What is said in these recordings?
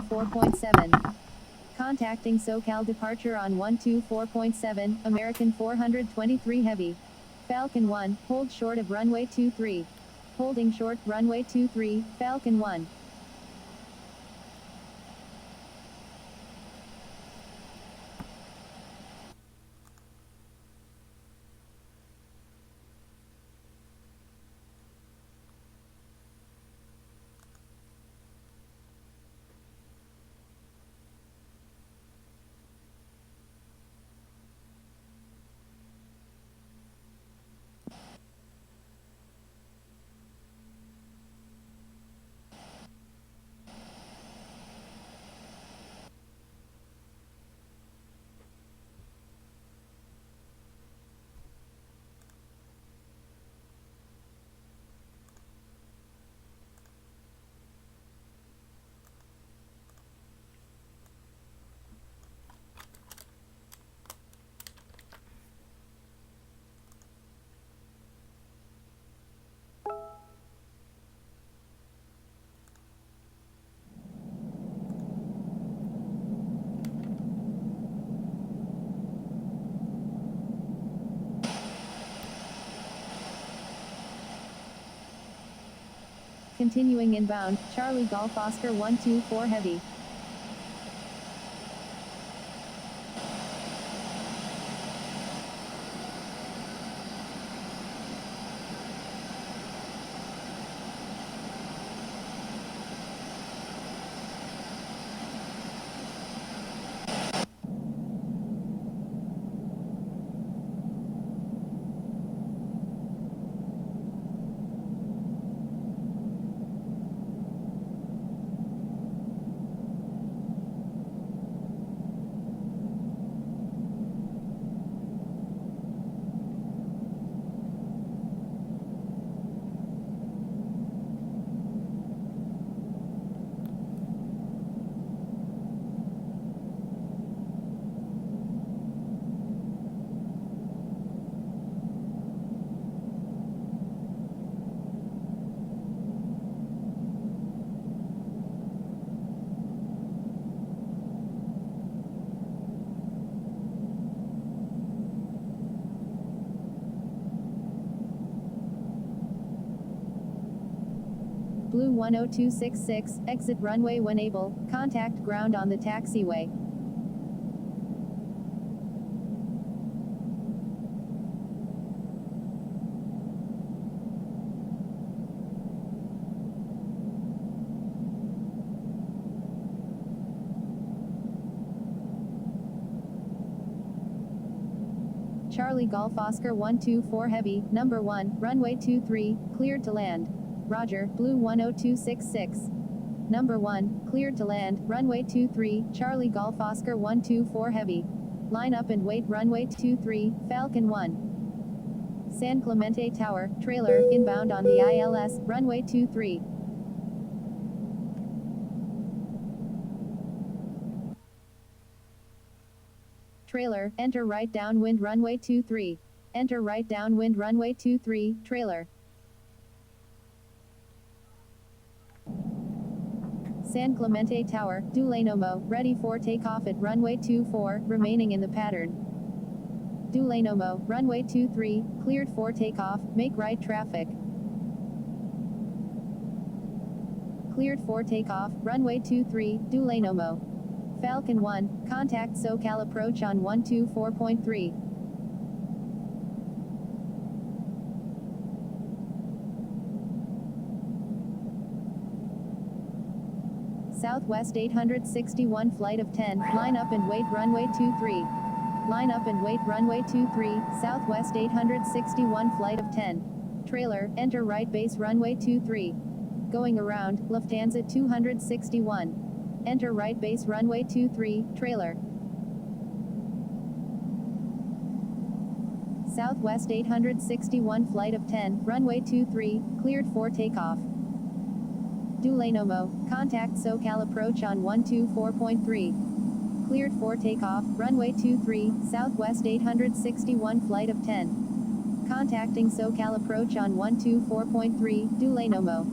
124.7. Contacting SoCal departure on 124.7, American 423 Heavy. Falcon 1, hold short of runway 23. Holding short, runway 23, Falcon 1. Continuing inbound, Charlie Golf Oscar 124 Heavy. Blue 10266, exit runway when able, contact ground on the taxiway. Charlie Golf Oscar 124 Heavy, number 1, runway 23, cleared to land. Roger, Blue 10266. Number 1, cleared to land, runway 23, Charlie Golf Oscar 124 Heavy. Line up and wait, runway 23, Falcon 1. San Clemente Tower, trailer, inbound on the ILS, runway 23. Trailer, enter right downwind runway 23. Enter right downwind runway 23, trailer. San Clemente Tower, Dulanomo, ready for takeoff at runway 24, remaining in the pattern. Dulanomo, runway 23, cleared for takeoff, make right traffic. Cleared for takeoff, runway 23, Dulanomo. Falcon 1, contact SoCal approach on 124.3. Southwest 861 flight of 10, line up and wait runway 23. Line up and wait runway 23, Southwest 861 flight of 10. Trailer, enter right base runway 23. Going around, Lufthansa 261. Enter right base runway 23, trailer. Southwest 861 flight of 10, runway 23, cleared for takeoff. Dulanomo, contact SoCal approach on 124.3. Cleared for takeoff, runway 23, Southwest 861 flight of 10. Contacting SoCal approach on 124.3, Dulanomo.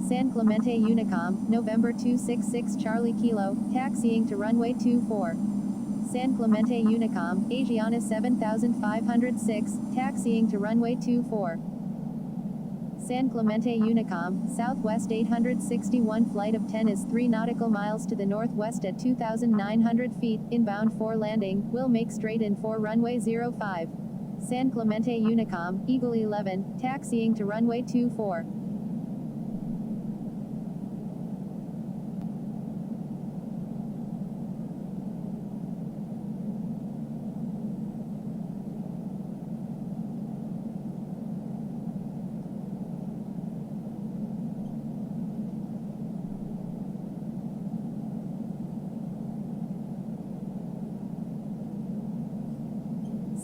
San Clemente Unicom, November 266 Charlie Kilo, taxiing to runway 24. San Clemente Unicom, Asiana 7506, taxiing to runway 24. San Clemente Unicom, Southwest 861 flight of 10 is 3 nautical miles to the northwest at 2,900 feet, inbound for landing, will make straight in for runway 05. San Clemente Unicom, Eagle 11, taxiing to runway 24.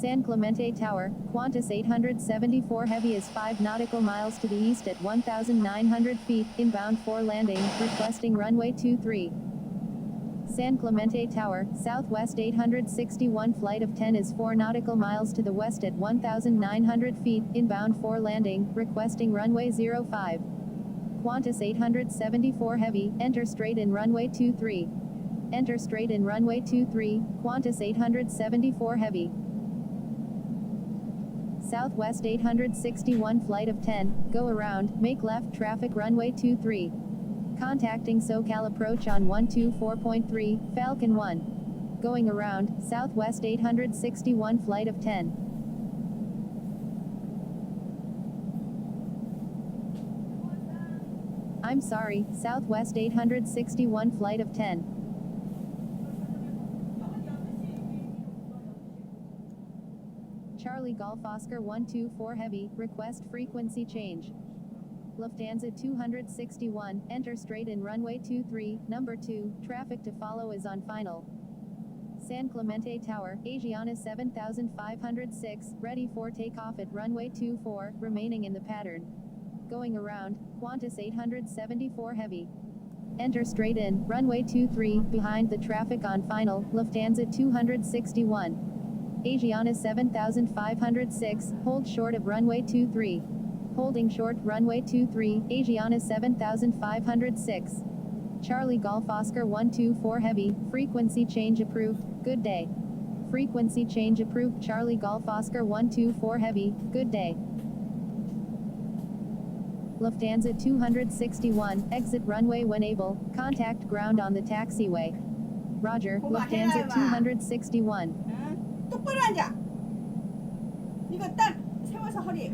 San Clemente Tower, Qantas 874 Heavy is 5 nautical miles to the east at 1,900 feet, inbound for landing, requesting runway 23. San Clemente Tower, Southwest 861 flight of 10 is 4 nautical miles to the west at 1,900 feet, inbound for landing, requesting runway 05. Qantas 874 Heavy, enter straight in runway 23. Enter straight in runway 23, Qantas 874 Heavy. Southwest 861 flight of 10, go around, make left traffic runway 23. Contacting SoCal approach on 124.3, Falcon 1. Going around, Southwest 861 flight of 10. I'm sorry, Southwest 861 flight of 10. Charlie Golf Oscar 124 Heavy, request frequency change. Lufthansa 261, enter straight in runway 23, number 2, traffic to follow is on final. San Clemente Tower, Asiana 7506, ready for takeoff at runway 24, remaining in the pattern. Going around, Qantas 874 Heavy. Enter straight in, runway 23, behind the traffic on final, Lufthansa 261. Asiana 7506, hold short of runway 23. Holding short, runway 23, Asiana 7506. Charlie Golf Oscar 124 Heavy, frequency change approved, good day. Frequency change approved, Charlie Golf Oscar 124 Heavy, good day. Lufthansa 261, exit runway when able, contact ground on the taxiway. Roger, Lufthansa 261. 똑바로 앉아. 이거 딱 세워서 허리.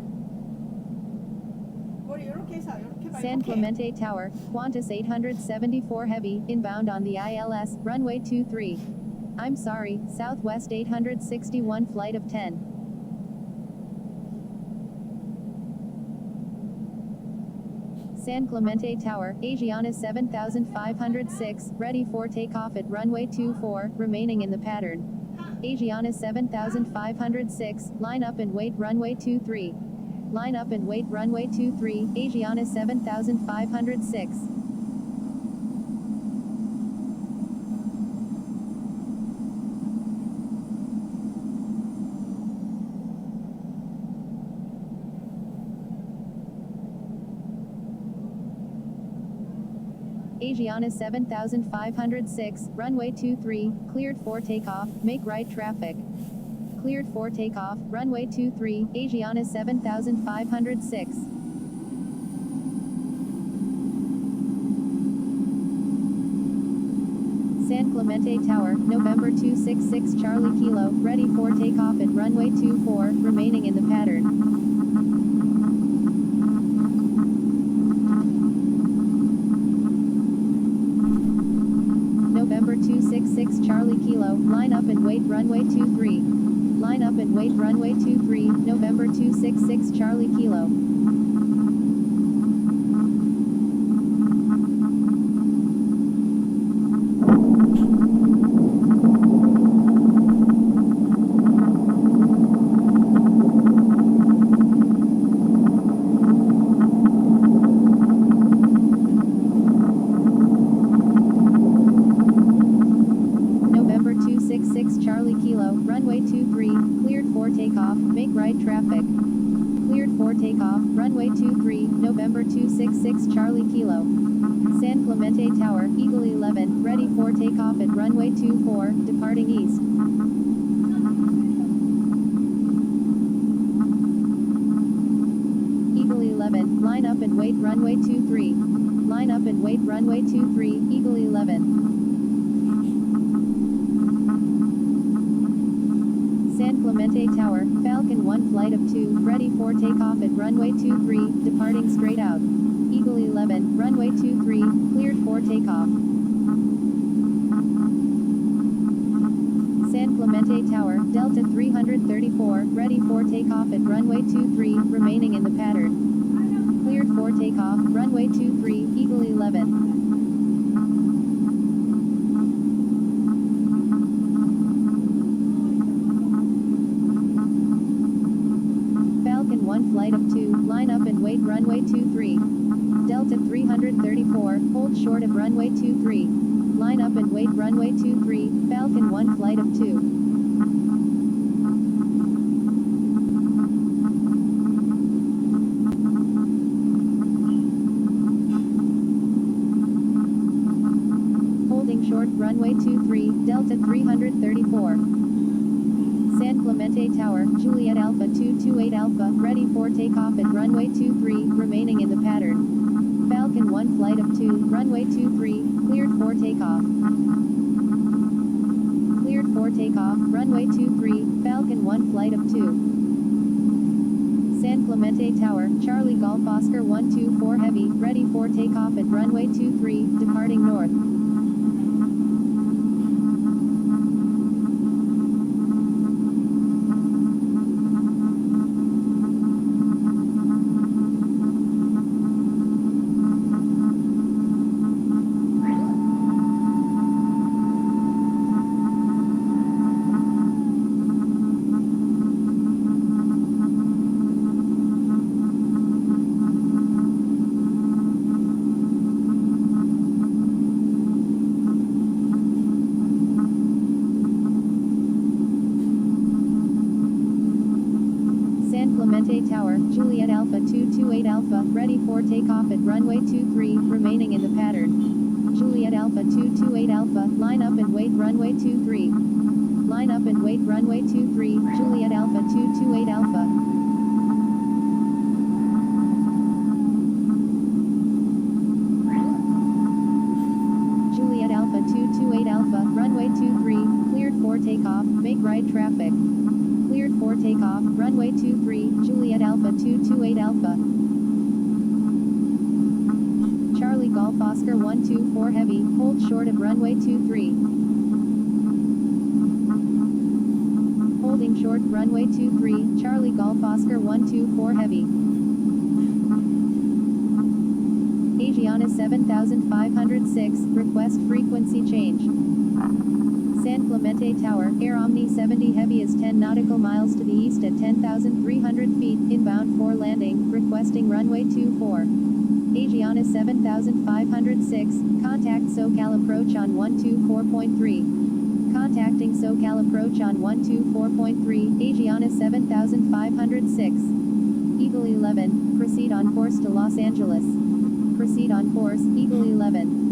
머리 이렇게 해서 이렇게 봐. San Clemente Tower, Qantas 874 Heavy, inbound on the ILS, runway 23. I'm sorry, Southwest 861 flight of 10. San Clemente Tower, Asiana 7506, ready for takeoff at runway 24, remaining in the pattern. Asiana 7506, line up and wait runway 23. Line up and wait runway 23, Asiana 7506. Asiana 7506, runway 23, cleared for takeoff, make right traffic. Cleared for takeoff, runway 23, Asiana 7506. San Clemente Tower, November 266 Charlie Kilo, ready for takeoff at runway 24, remaining in the pattern. November 266 Charlie Kilo, line up and wait runway 23. Line up and wait runway 23, November 266 Charlie Kilo. November 266 Charlie Kilo, runway 23, cleared for takeoff, make right traffic. Cleared for takeoff, runway 23, November 266 Charlie Kilo. San Clemente Tower, Eagle 11, ready for takeoff at runway 24, departing east. Eagle 11, line up and wait runway 23. Line up and wait runway 23, Eagle 11. San Clemente Tower, Falcon 1 flight of 2, ready for takeoff at runway 23, departing straight out. Eagle 11, runway 23, cleared for takeoff. San Clemente Tower, Delta 334, ready for takeoff at runway 23, remaining in the pattern. Cleared for takeoff, runway 23, Eagle 11. Falcon 1 flight of 2, line up and wait runway 23. Delta 334, hold short of runway 23. Line up and wait runway 23, Falcon 1 flight of 2. Holding short runway 23, Delta 334. San Clemente Tower, Juliet Alpha 228 Alpha, ready for takeoff at runway 23, remaining in the pattern. Falcon 1 flight of 2, runway 23, cleared for takeoff. Cleared for takeoff, runway 23, Falcon 1 flight of 2. San Clemente Tower, Charlie Golf Oscar 124 Heavy, ready for takeoff at runway 23, departing north. San Clemente Tower, Juliet Alpha 228 Alpha, ready for takeoff at runway 23, remaining in the pattern. Juliet Alpha 228 Alpha, line up and wait runway 23. Line up and wait runway 23, Juliet Alpha 228 Alpha. Juliet Alpha 228 Alpha, runway 23, cleared for takeoff, make right traffic. Cleared for takeoff, runway 23, Juliet Alpha 228 Alpha. Charlie Golf Oscar 124 Heavy, hold short of runway 23. Holding short, runway 23, Charlie Golf Oscar 124 Heavy. Asia 7506, request frequency change. San Clemente Tower, Air Omni 70 Heavy is 10 nautical miles to the east at 10,300 feet, inbound for landing, requesting runway 24. Asia 7506, contact SoCal approach on 124.3. Contacting SoCal approach on 124.3, Asia 7506. Eagle 11, proceed on course to Los Angeles. Proceed on course, Eagle 11.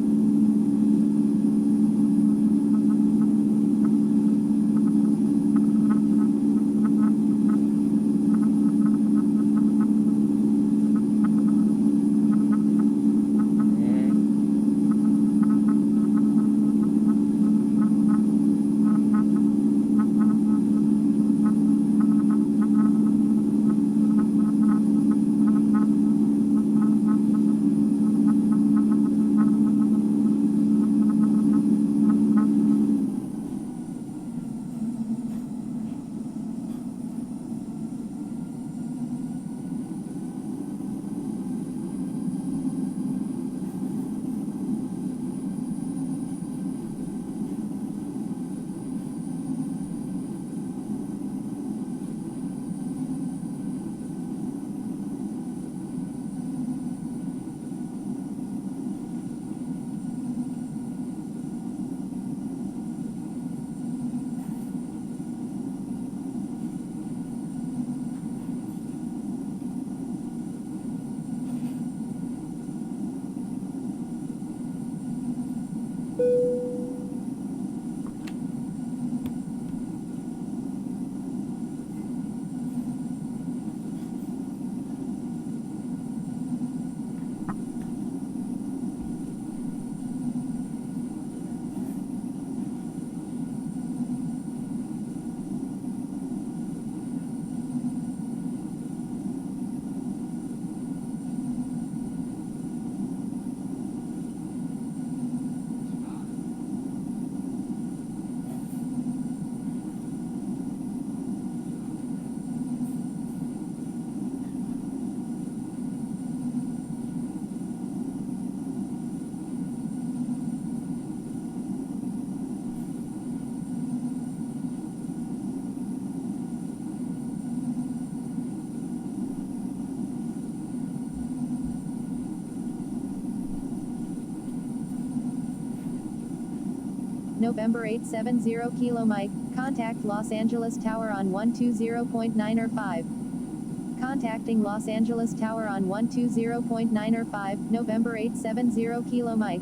November 870 Kilo Mike, contact Los Angeles Tower on 120.9 or 5. Contacting Los Angeles Tower on 120.9 or 5, November 870 Kilo Mike.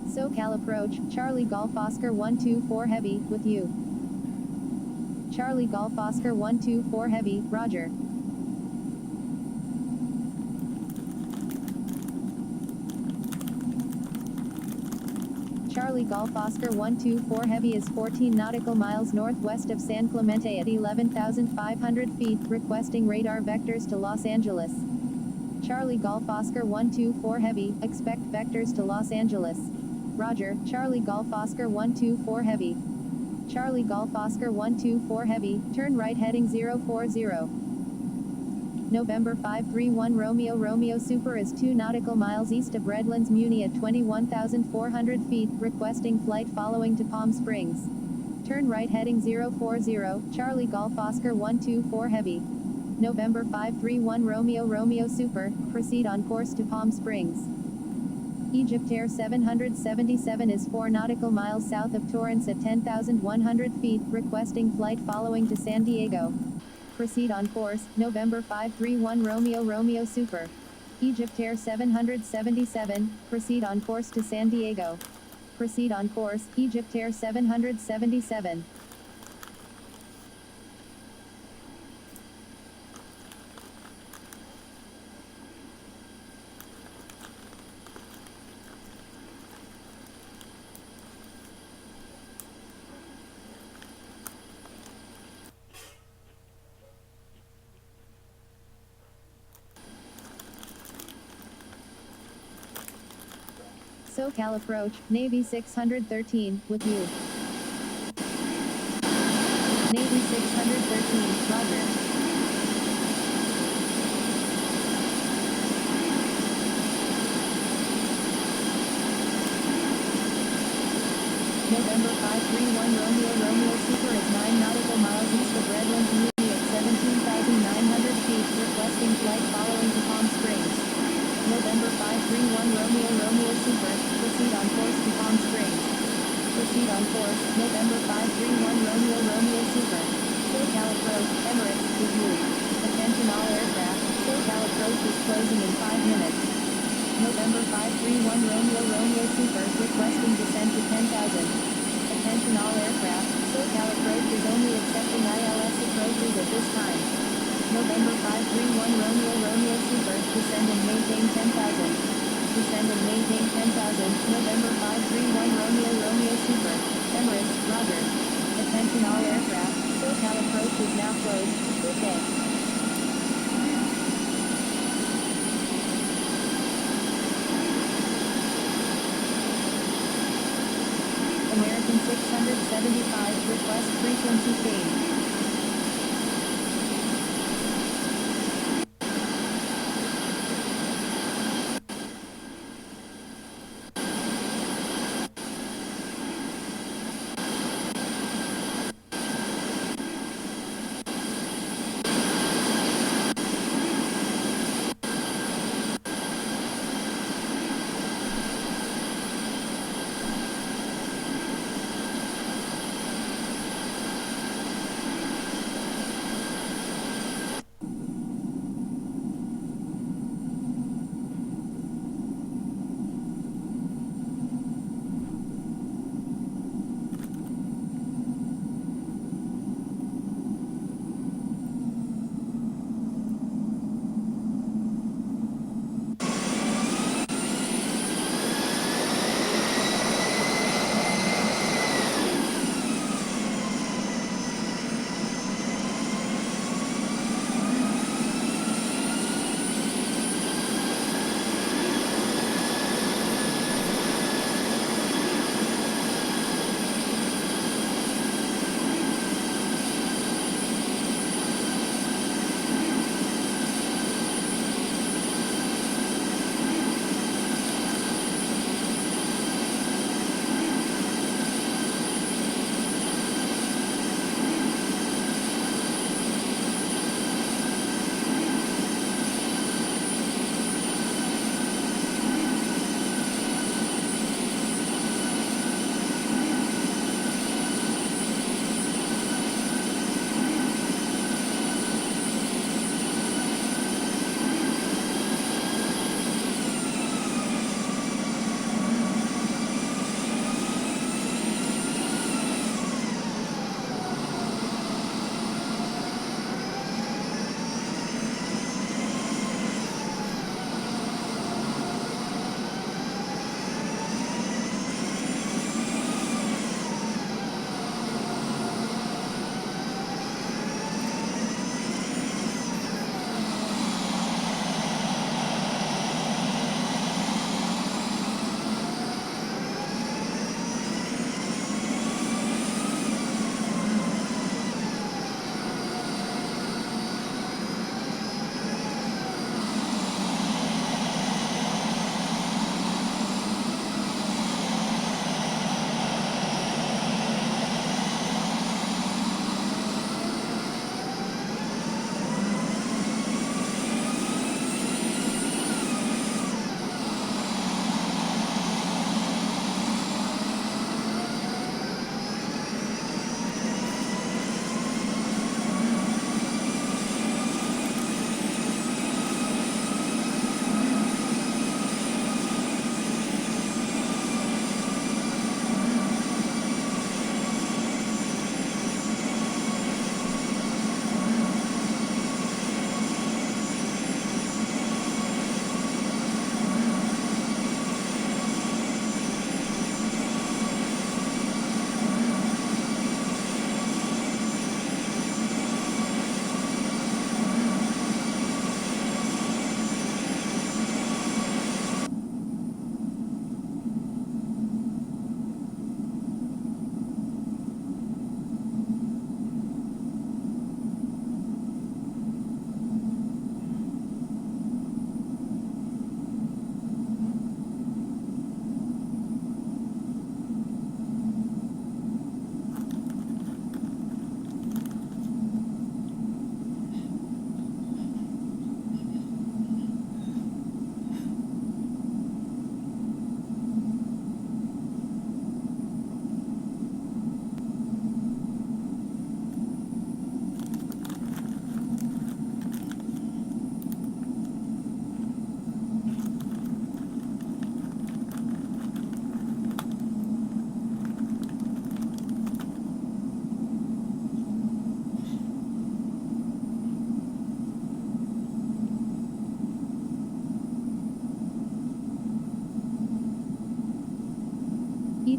SoCal approach, Charlie Golf Oscar 124 Heavy, with you. Charlie Golf Oscar 124 Heavy, Roger. Charlie Golf Oscar 124 Heavy is 14 nautical miles northwest of San Clemente at 11,500 feet, requesting radar vectors to Los Angeles. Charlie Golf Oscar 124 Heavy, expect vectors to Los Angeles. Roger, Charlie Golf Oscar 124 Heavy. Charlie Golf Oscar 124 Heavy, turn right heading 040. November 531 Romeo Super is 2 nautical miles east of Redlands Muni at 21,400 feet, requesting flight following to Palm Springs. Turn right heading 040, Charlie Golf Oscar 124 Heavy. November 531 Romeo Super, proceed on course to Palm Springs. Egypt Air 777 is 4 nautical miles south of Torrance at 10,100 feet, requesting flight following to San Diego. Proceed on course, November 531 Romeo Super. Egypt Air 777, proceed on course to San Diego. Proceed on course, Egypt Air 777. SoCal approach, Navy 613, with you. Navy 613, Roger. November 531 Romeo Super is 9 nautical miles east of Redlands Muni at 17,900 feet, requesting flight following to Palm Springs. November 531 Romeo Super, proceed on course to Palm Springs. Proceed on course, November 531 Romeo Super. SoCal approach, Emirates, with you. Attention all aircraft, SoCal approach is closing in 5 minutes. November 531 Romeo Super, requesting descent to 10,000. Attention all aircraft, SoCal approach is only accepting ILS approaches at this time. November 531 Romeo Super, descend and maintain 10,000. Descend and maintain 10,000, November 531 Romeo Super. Emirates, Roger. Attention all aircraft, SoCal approach is now closed. Good day. American 675, request frequency change.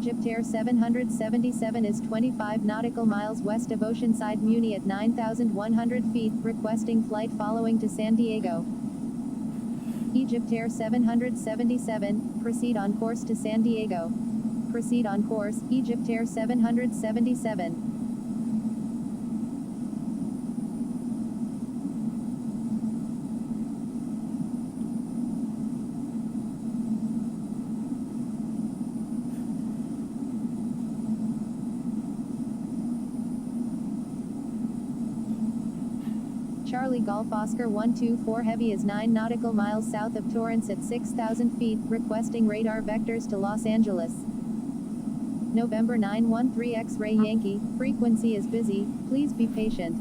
Egypt Air 777 is 25 nautical miles west of Oceanside Muni at 9,100 feet, requesting flight following to San Diego. Egypt Air 777, proceed on course to San Diego. Proceed on course, Egypt Air 777. Charlie Golf Oscar 124 Heavy is 9 nautical miles south of Torrance at 6,000 feet, requesting radar vectors to Los Angeles. November 913 X-Ray Yankee, frequency is busy, please be patient.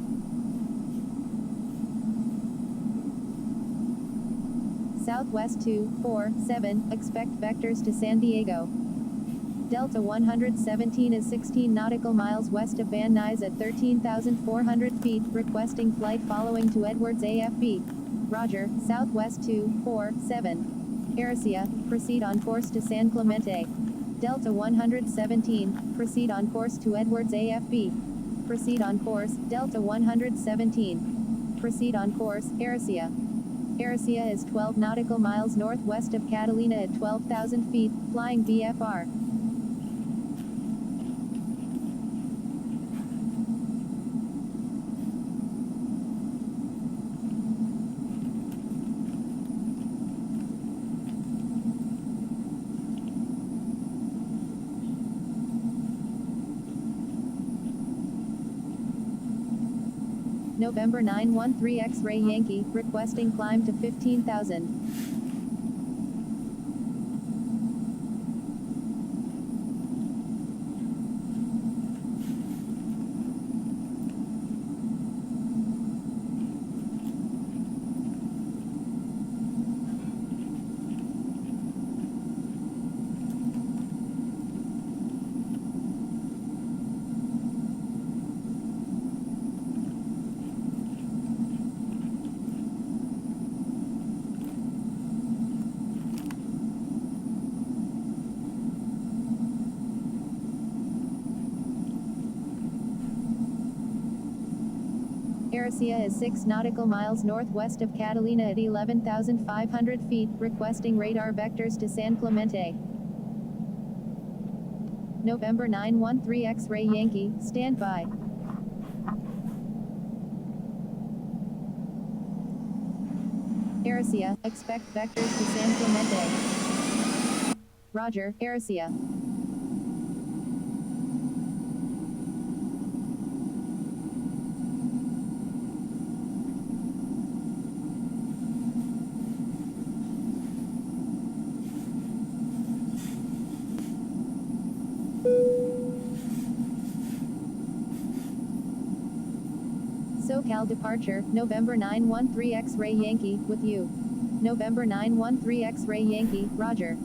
Southwest 247, expect vectors to San Diego. Delta 117 is 16 nautical miles west of Van Nuys at 13,400 feet, requesting flight following to Edwards AFB. Roger, Southwest 247. Aricia, proceed on course to San Clemente. Delta 117, proceed on course to Edwards AFB. Proceed on course, Delta 117. Proceed on course, Aricia. Aricia is 12 nautical miles northwest of Catalina at 12,000 feet, flying VFR. November 913 X-Ray Yankee, requesting climb to 15,000. Aricia is 6 nautical miles northwest of Catalina at 11,500 feet, requesting radar vectors to San Clemente. November 913 X-Ray Yankee, stand by. Aricia, expect vectors to San Clemente. Roger, Aricia. SoCal departure, November 913 X-Ray Yankee, with you. November 913 X-Ray Yankee, roger.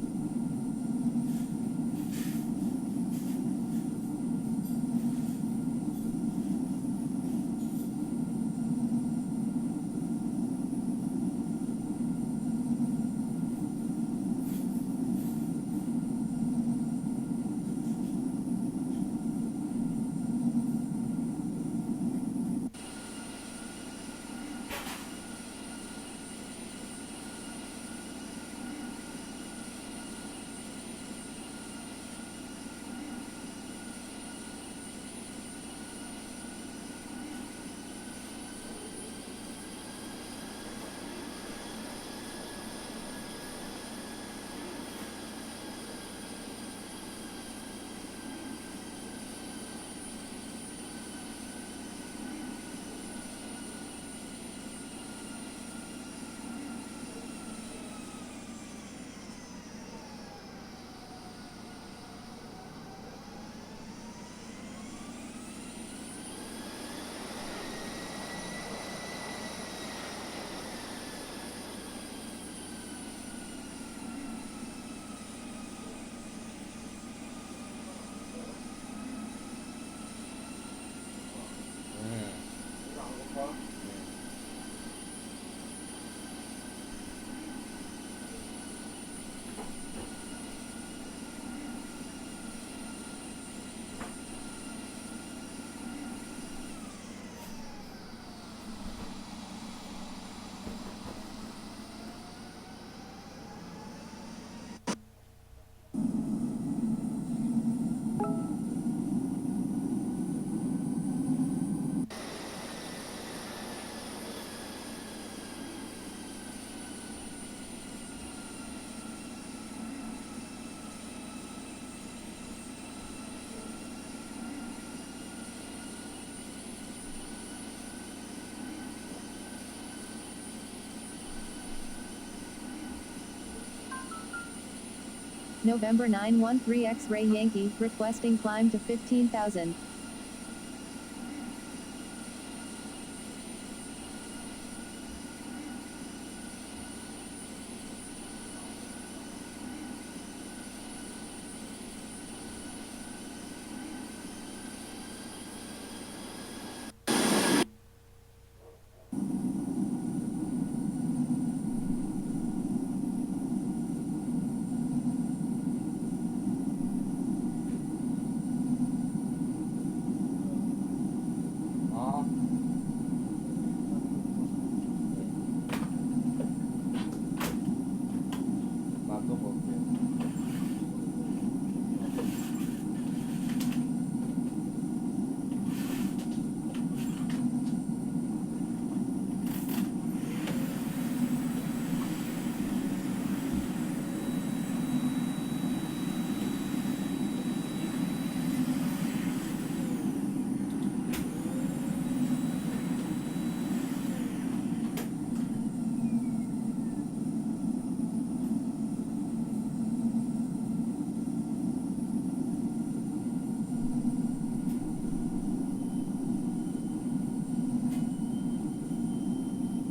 November 913 X-Ray Yankee, requesting climb to 15,000.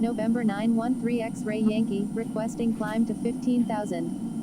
November 913 X-Ray Yankee, requesting climb to 15,000.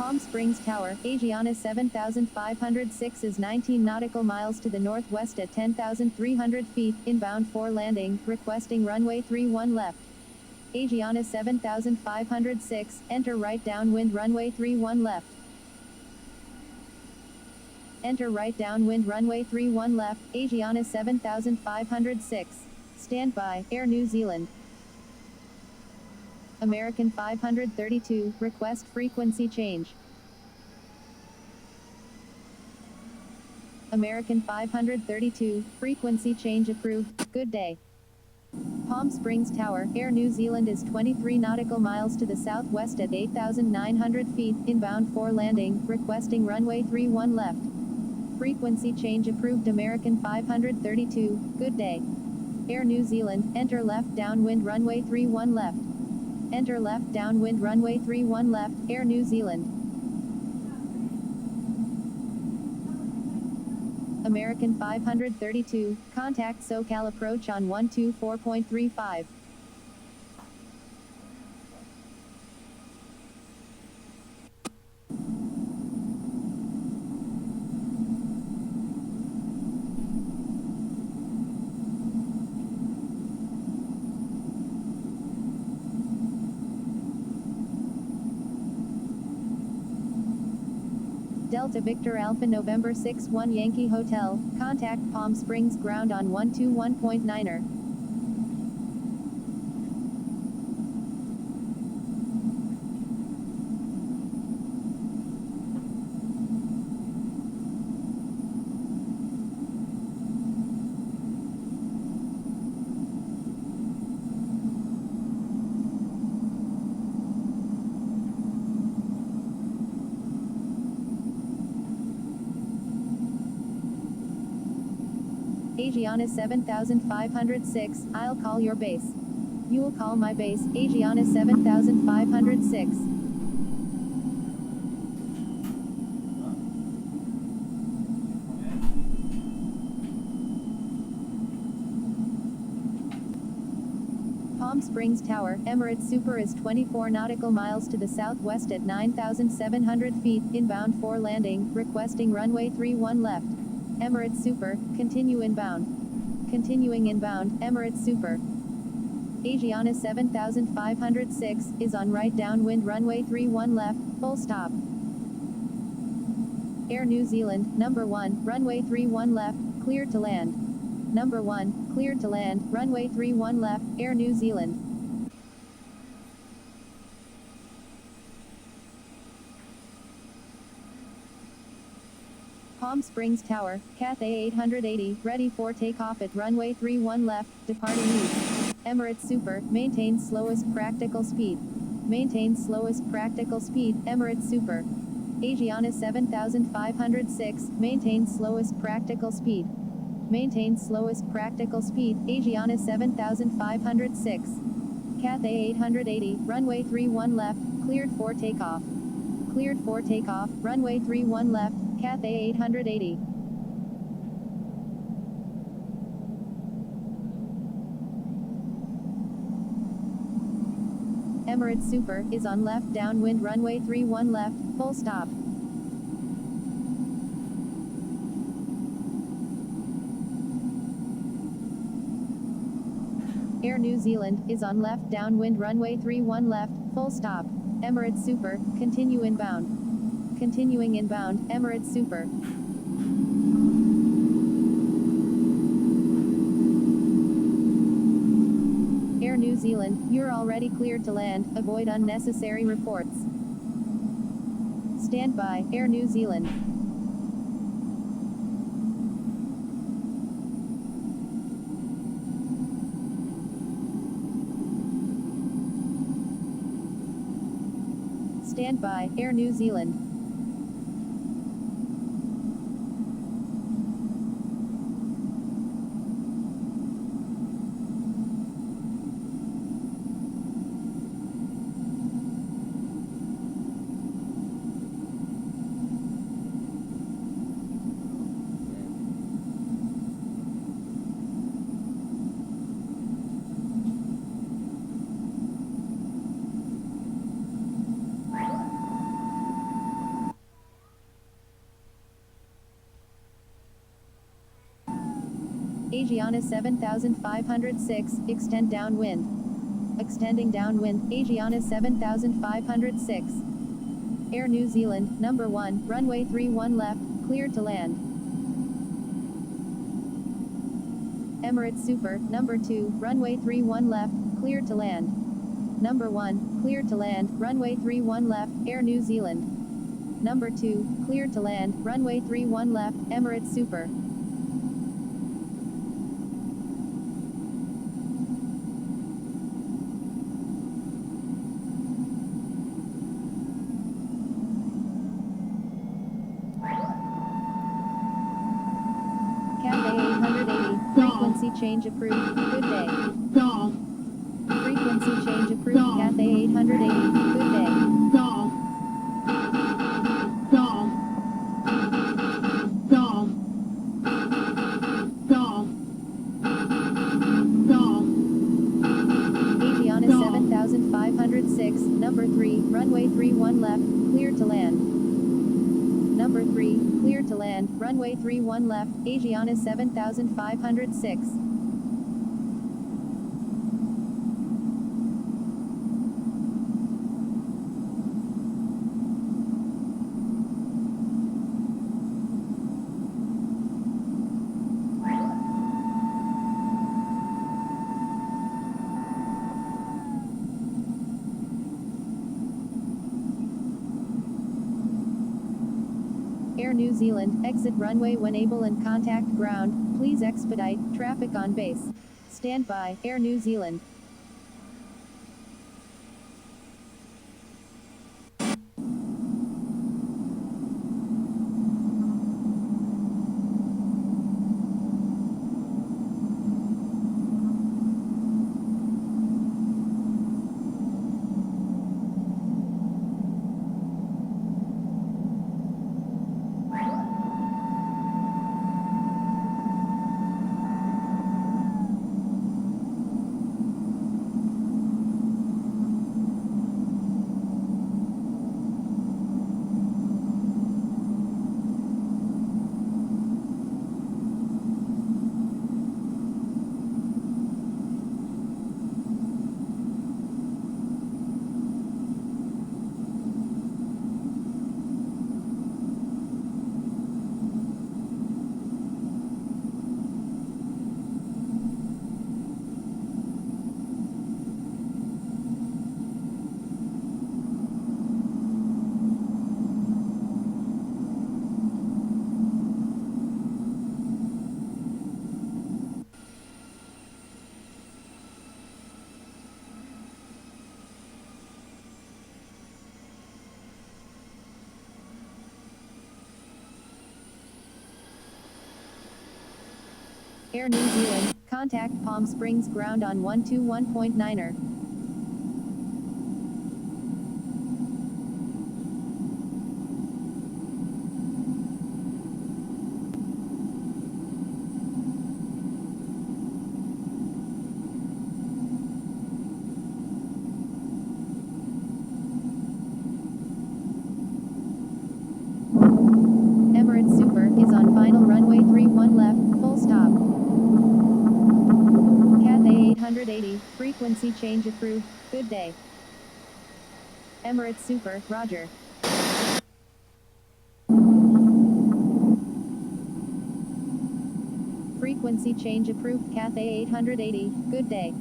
Palm Springs Tower, Asiana 7506 is 19 nautical miles to the northwest at 10,300 feet, inbound for landing, requesting runway 31 left. Asiana 7506, enter right downwind runway 31 left. Enter right downwind runway 31 left, Asiana 7506. Stand by, Air New Zealand. American 532, request frequency change. American 532, frequency change approved, good day. Palm Springs Tower, Air New Zealand is 23 nautical miles to the southwest at 8,900 feet, inbound for landing, requesting runway 31 left. Frequency change approved American 532, good day. Air New Zealand, enter left downwind runway 31 left. Enter left downwind runway 31 left, Air New Zealand. American 532, contact SoCal approach on 124.35. Delta Victor Alpha November 61 Yankee Hotel, contact Palm Springs ground on 121.9er. Asiana 7506, I'll call your base. You'll call my base, Asiana 7506. Palm Springs Tower, Emirates Super is 24 nautical miles to the southwest at 9,700 feet, inbound for landing, requesting runway 31 left. Emirates Super, continue inbound. Continuing inbound, Emirates Super. Asiana 7506, is on right downwind runway 31 left, full stop. Air New Zealand, number 1, runway 31 left, cleared to land. Number 1, cleared to land, runway 31 left, Air New Zealand. Palm Springs Tower, Cathay 880, ready for takeoff at runway 31 left, departing east. Emirates Super, maintain slowest practical speed. Maintain slowest practical speed, Emirates Super. Asiana 7506, maintain slowest practical speed. Maintain slowest practical speed, Asiana 7506. Cathay 880, runway 31 left, cleared for takeoff. Cleared for takeoff, runway 31 left, Cathay 880. Emirates Super, is on left downwind runway 31 left, full stop. Air New Zealand, is on left downwind runway 31 left, full stop. Emirates Super, continue inbound. Continuing inbound, Emirates Super. Air New Zealand, you're already cleared to land, avoid unnecessary reports. Stand by, Air New Zealand. Stand by, Air New Zealand. Asiana 7506, extend downwind. Extending downwind, Asiana 7506. Air New Zealand, number 1, runway 31 left, cleared to land. Emirates Super, number 2, runway 31 left, cleared to land. Number 1, cleared to land, runway 31 left, Air New Zealand. Number 2, cleared to land, runway 31 left, Emirates Super. Cathay 880, frequency change approved, good day. Frequency change approved, Cathay 880, good day. Asiana 7506, number 3, runway 31 left, cleared to land. Number 3, cleared to land, runway 31 left, Asiana 7506. Air New Zealand, exit runway when able and contact ground, please expedite, traffic on base. Stand by, Air New Zealand. Air New Zealand, contact Palm Springs ground on 121.9er. Emirates Super is on final runway 31 left, full stop. Cathay 880, frequency change approved, good day. Emirates Super, roger. Frequency change approved, Cathay 880, good day.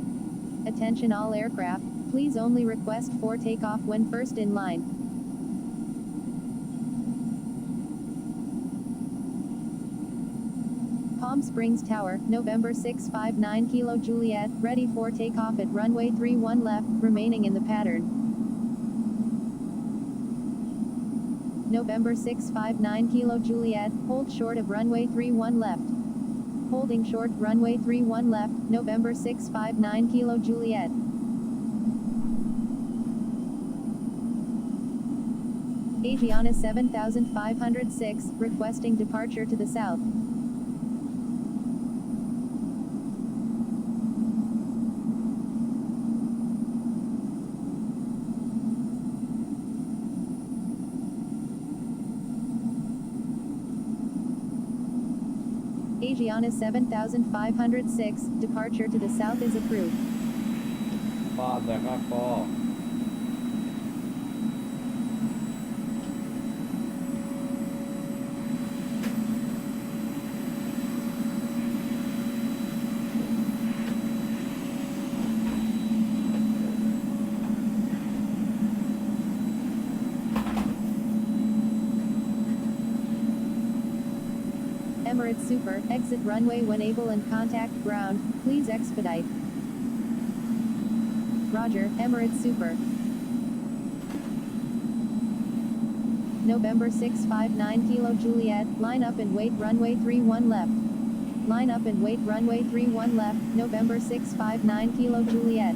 Attention all aircraft, please only request for takeoff when first in line. Palm Springs Tower, November 659 Kilo Juliet, ready for takeoff at runway 31 left, remaining in the pattern. November 659 Kilo Juliet, hold short of runway 31 left. Holding short, runway 31 left, November 659 Kilo Juliet. Aviana 7506, requesting departure to the south. Aviana 7506, departure to the south is approved. Emirates Super, exit runway when able and contact ground, please expedite. Roger, Emirates Super. November 659 Kilo Juliet, line up and wait runway 31 left. Line up and wait runway 31 left, November 659 Kilo Juliet.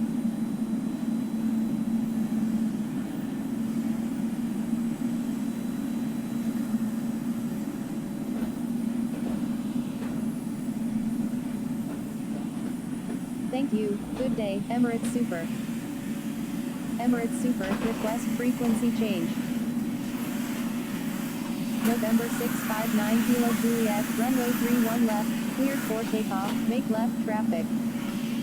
Thank you, good day, Emirates Super. Emirates Super, request frequency change. November 659 Kilo Juliet, runway 31 left, cleared for takeoff, make left traffic.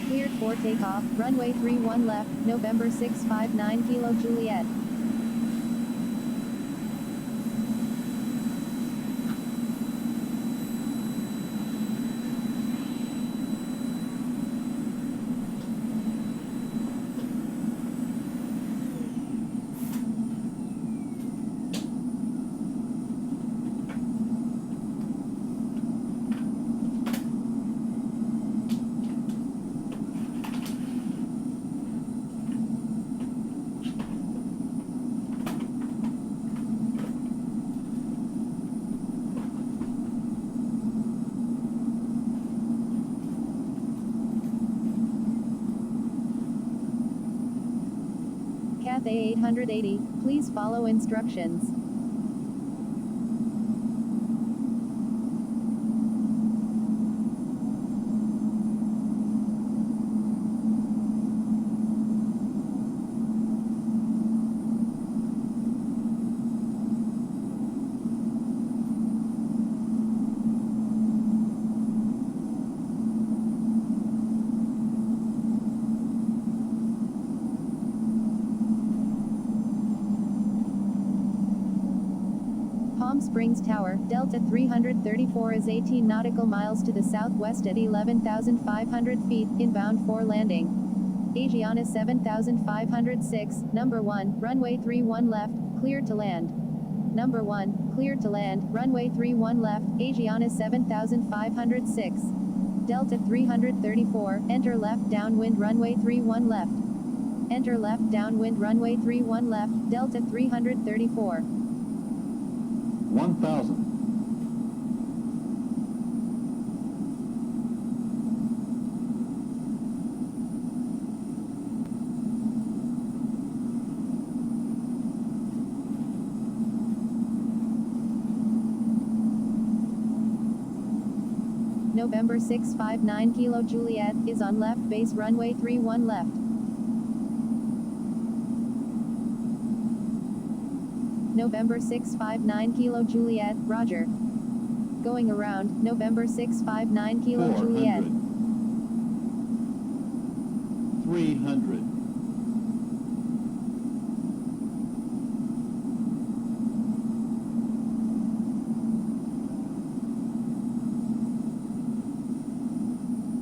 Cleared for takeoff, runway 31 left, November 659 Kilo Juliet. Cathay 880, please follow instructions. Palm Springs Tower, Delta 334 is 18 nautical miles to the southwest at 11,500 feet, inbound for landing. Aviana 7506, number 1, runway 31 left, cleared to land. Number 1, cleared to land, runway 31 left, Aviana 7506. Delta 334, enter left downwind runway 31 left. Enter left downwind runway 31 left, Delta 334. 1,000. November 659 Kilo Juliet is on left base runway 31 left. November 659 Kilo Juliet, Roger. Going around, November 659 Kilo Juliet. 300.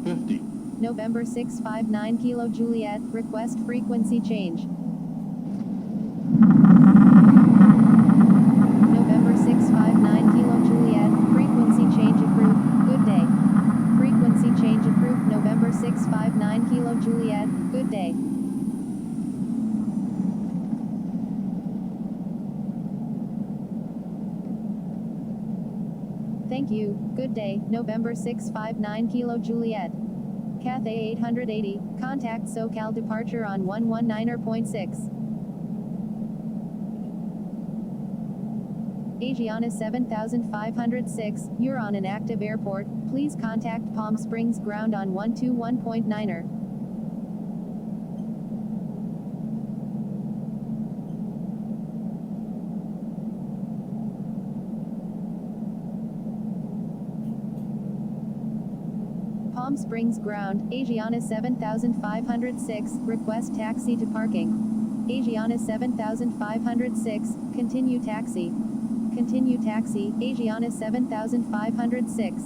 50. November 659 Kilo Juliet, request frequency change. November 659 Kilo Juliet, frequency change approved, good day. Frequency change approved, November 659 Kilo Juliet, good day. Thank you, good day, November 659 Kilo Juliet. Cathay 880, contact SoCal departure on 119.6. Asiana 7506, you're on an active airport, please contact Palm Springs ground on 121.9er. Palm Springs ground, Asiana 7506, request taxi to parking. Asiana 7506, continue taxi. Continue taxi, Asiana 7506.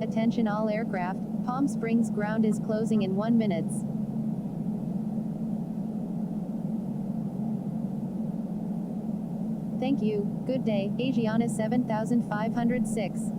Attention all aircraft, Palm Springs ground is closing in 1 minute. Thank you, good day, Asiana 7506.